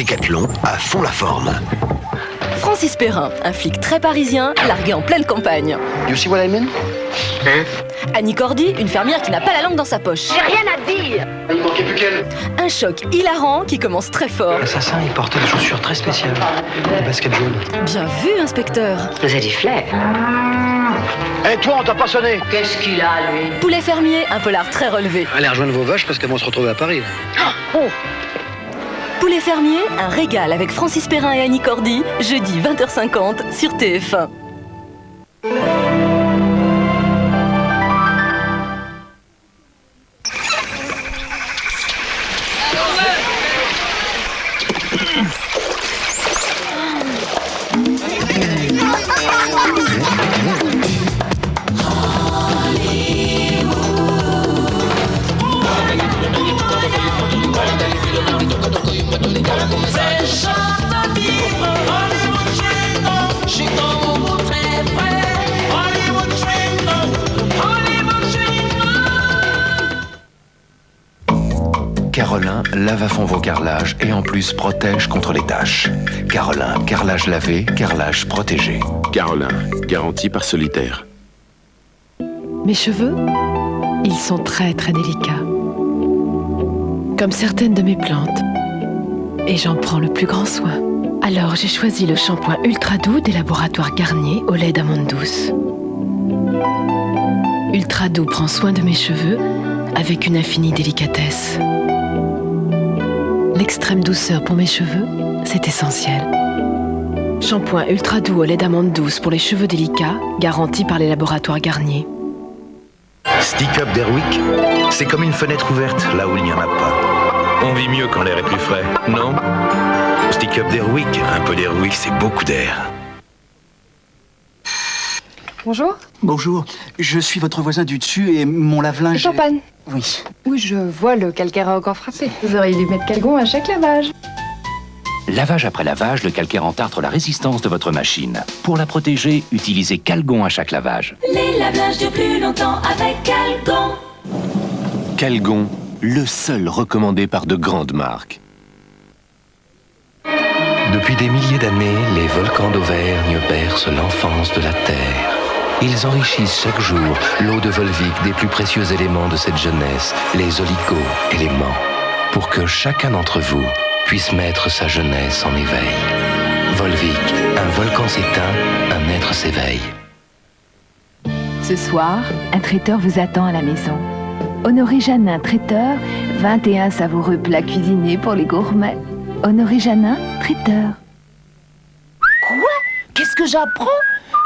Décathlon à fond la forme. Francis Perrin, un flic très parisien, largué en pleine campagne. You see what I mean? Annie Cordy, une fermière qui n'a pas la langue dans sa poche. J'ai rien à dire. Il manquait plus qu'elle. Un choc hilarant qui commence très fort. L'assassin, il portait des chaussures très spéciales. Des baskets jaunes. Bien vu, inspecteur. Vous avez du flair. Eh, toi, on t'a pas sonné. Qu'est-ce qu'il a, lui? Poulet fermier, un polar très relevé. Allez rejoindre vos vaches parce qu'elles vont se retrouver à Paris. Poulet fermier, un régal avec Francis Perrin et Annie Cordy, jeudi 20h50 sur TF1. Carolin lave à fond vos carrelages et en plus protège contre les taches. Carolin, carrelage lavé, carrelage protégé. Carolin, garantie par Solitaire. Mes cheveux, ils sont très très délicats. Comme certaines de mes plantes. Et j'en prends le plus grand soin. Alors j'ai choisi le shampoing ultra doux des laboratoires Garnier au lait d'amande douce. Ultra doux prend soin de mes cheveux avec une infinie délicatesse. L'extrême douceur pour mes cheveux, c'est essentiel. Shampoing ultra doux au lait d'amande douce pour les cheveux délicats, garanti par les laboratoires Garnier. Stick Up d'Airwick, c'est comme une fenêtre ouverte là où il n'y en a pas. On vit mieux quand l'air est plus frais, non? Stick Up d'Airwick, un peu d'Airwick, c'est beaucoup d'air. Bonjour. Bonjour, je suis votre voisin du dessus et mon lave-linge... Champagne. Oui. Oui, je vois, le calcaire a encore frappé. Vous auriez dû mettre Calgon à chaque lavage. Lavage après lavage, le calcaire entartre la résistance de votre machine. Pour la protéger, utilisez Calgon à chaque lavage. Les lavages de plus longtemps avec Calgon. Calgon, le seul recommandé par de grandes marques. Depuis des milliers d'années, les volcans d'Auvergne bercent l'enfance de la Terre. Ils enrichissent chaque jour l'eau de Volvic des plus précieux éléments de cette jeunesse, les oligo-éléments, pour que chacun d'entre vous puisse mettre sa jeunesse en éveil. Volvic, un volcan s'éteint, un être s'éveille. Ce soir, un traiteur vous attend à la maison. Honoré Janin, traiteur, 21 savoureux plats cuisinés pour les gourmets. Honoré Janin, traiteur. Quoi? Qu'est-ce que j'apprends?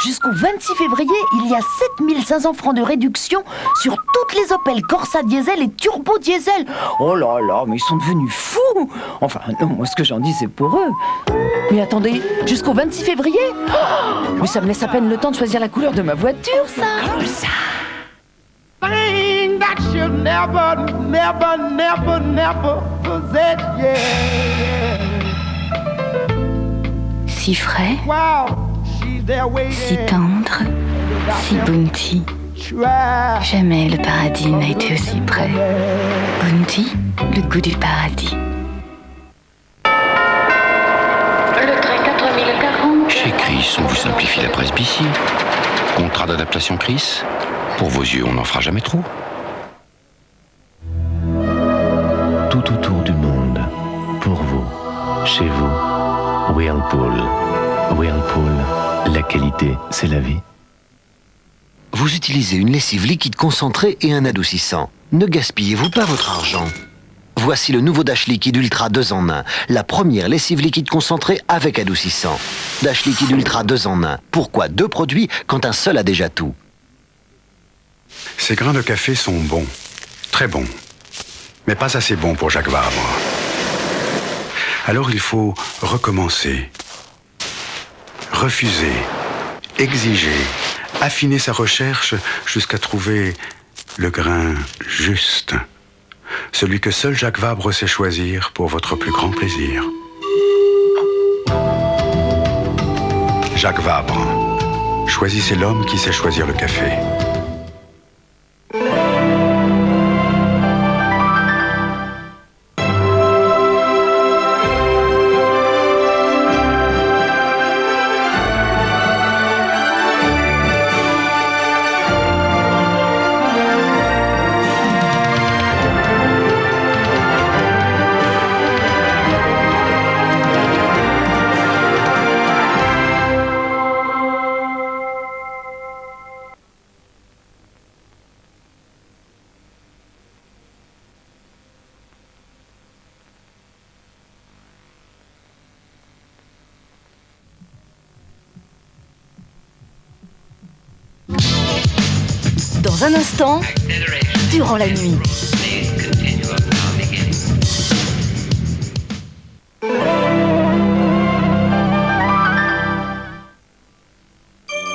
Jusqu'au 26 février, il y a 7500 francs de réduction sur toutes les Opel Corsa diesel et turbo diesel. Oh là là, mais ils sont devenus fous. Enfin, non, moi ce que j'en dis, c'est pour eux. Mais attendez, jusqu'au 26 février? Oh, mais ça me laisse à peine le temps de choisir la couleur de ma voiture, ça. Comme ça. Si frais, si tendre, si bounty. Jamais le paradis n'a été aussi près. Bounty, le goût du paradis. Le train 4040. Chez Chris, on vous simplifie la presbytie. Contrat d'adaptation Chris. Pour vos yeux, on n'en fera jamais trop. Tout autour du monde, pour vous, chez vous, Whirlpool. Whirlpool, la qualité, c'est la vie. Vous utilisez une lessive liquide concentrée et un adoucissant. Ne gaspillez-vous pas votre argent. Voici le nouveau Dash Liquide Ultra 2 en 1. La première lessive liquide concentrée avec adoucissant. Dash Liquide Ultra 2 en 1. Pourquoi 2 produits quand un seul a déjà tout? Ces grains de café sont bons, très bons, mais pas assez bons pour Jacques Vabre. Alors il faut recommencer, refuser, exiger, affiner sa recherche jusqu'à trouver le grain juste. Celui que seul Jacques Vabre sait choisir pour votre plus grand plaisir. Jacques Vabre. Choisissez l'homme qui sait choisir le café. Dans un instant, durant la nuit.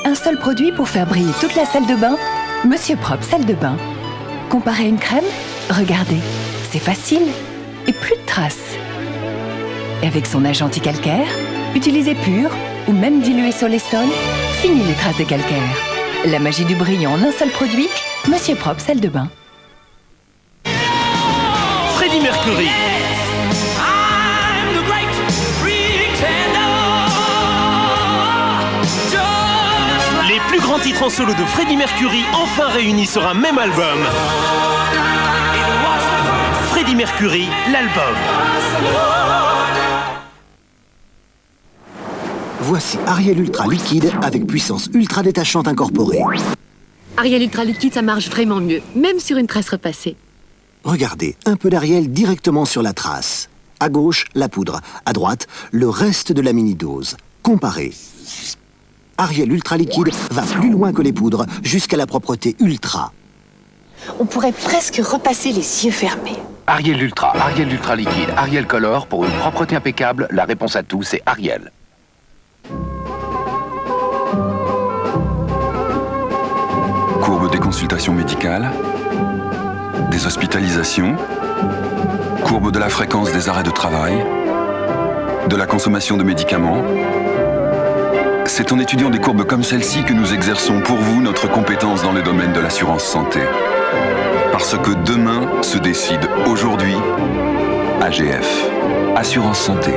Un seul produit pour faire briller toute la salle de bain? Monsieur Propre salle de bain. Comparé à une crème? Regardez, c'est facile et plus de traces. Et avec son agent anti-calcaire, utilisé pur ou même dilué sur les sols, fini les traces de calcaire. La magie du brillant en un seul produit, Monsieur Propre salle de bain. Freddie Mercury. Les plus grands titres en solo de Freddie Mercury enfin réunis sur un même album. Freddie Mercury, l'album. Voici Ariel Ultra Liquide avec puissance ultra détachante incorporée. Ariel Ultra Liquide, ça marche vraiment mieux, même sur une trace repassée. Regardez, un peu d'Ariel directement sur la trace. À gauche, la poudre. À droite, le reste de la mini-dose. Comparez. Ariel Ultra Liquide va plus loin que les poudres, jusqu'à la propreté ultra. On pourrait presque repasser les yeux fermés. Ariel Ultra Liquide, Ariel Color, pour une propreté impeccable, la réponse à tout, c'est Ariel. Courbe des consultations médicales, des hospitalisations, courbe de la fréquence des arrêts de travail, de la consommation de médicaments. C'est en étudiant des courbes comme celle-ci que nous exerçons pour vous notre compétence dans le domaine de l'assurance santé. Parce que demain se décide aujourd'hui, AGF, Assurance Santé.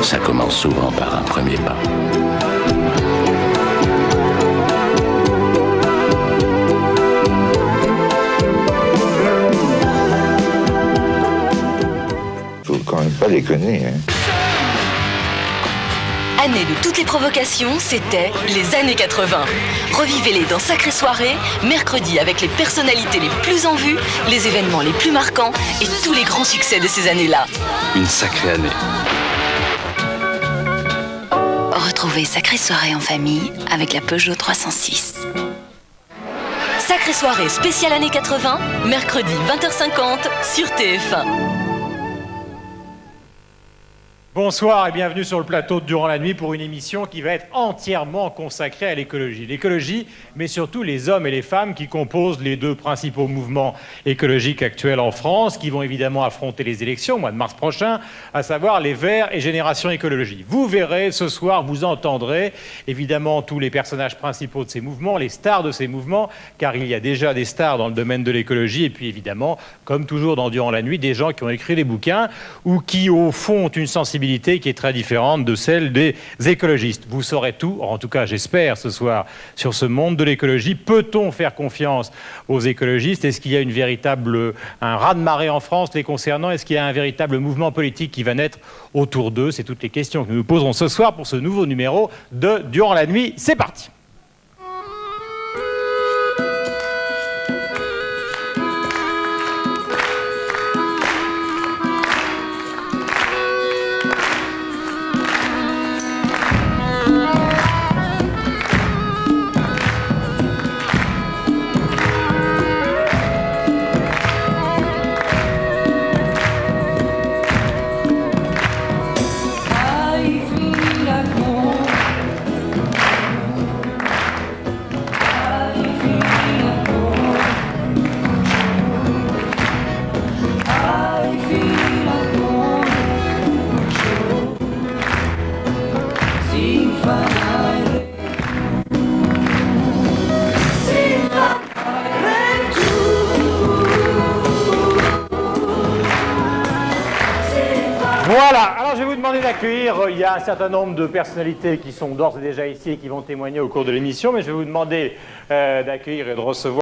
Ça commence souvent par un premier pas. Faut quand même pas déconner, hein. Année de toutes les provocations, c'était les années 80. Revivez-les dans Sacrée Soirée, mercredi avec les personnalités les plus en vue, les événements les plus marquants et tous les grands succès de ces années-là. Une sacrée année. Retrouvez Sacrée Soirée en famille avec la Peugeot 306. Sacrée Soirée spéciale années 80, mercredi 20h50 sur TF1. Bonsoir et bienvenue sur le plateau de Durant la Nuit pour une émission qui va être entièrement consacrée à l'écologie. L'écologie, mais surtout les hommes et les femmes qui composent les deux principaux mouvements écologiques actuels en France, qui vont évidemment affronter les élections au mois de mars prochain, à savoir les Verts et Génération Écologie. Vous verrez ce soir, vous entendrez évidemment tous les personnages principaux de ces mouvements, les stars de ces mouvements, car il y a déjà des stars dans le domaine de l'écologie, et puis évidemment, comme toujours dans Durant la Nuit, des gens qui ont écrit des bouquins ou qui au fond ont une sensibilité qui est très différente de celle des écologistes. Vous saurez tout, en tout cas j'espère ce soir, sur ce monde de l'écologie. Peut-on faire confiance aux écologistes? Est-ce qu'il y a un raz-de-marée en France les concernant? Est-ce qu'il y a un véritable mouvement politique qui va naître autour d'eux? C'est toutes les questions que nous nous poserons ce soir pour ce nouveau numéro de Durant la Nuit. C'est parti! Voilà, alors je vais vous demander d'accueillir, il y a un certain nombre de personnalités qui sont d'ores et déjà ici et qui vont témoigner au cours de l'émission, mais je vais vous demander d'accueillir et de recevoir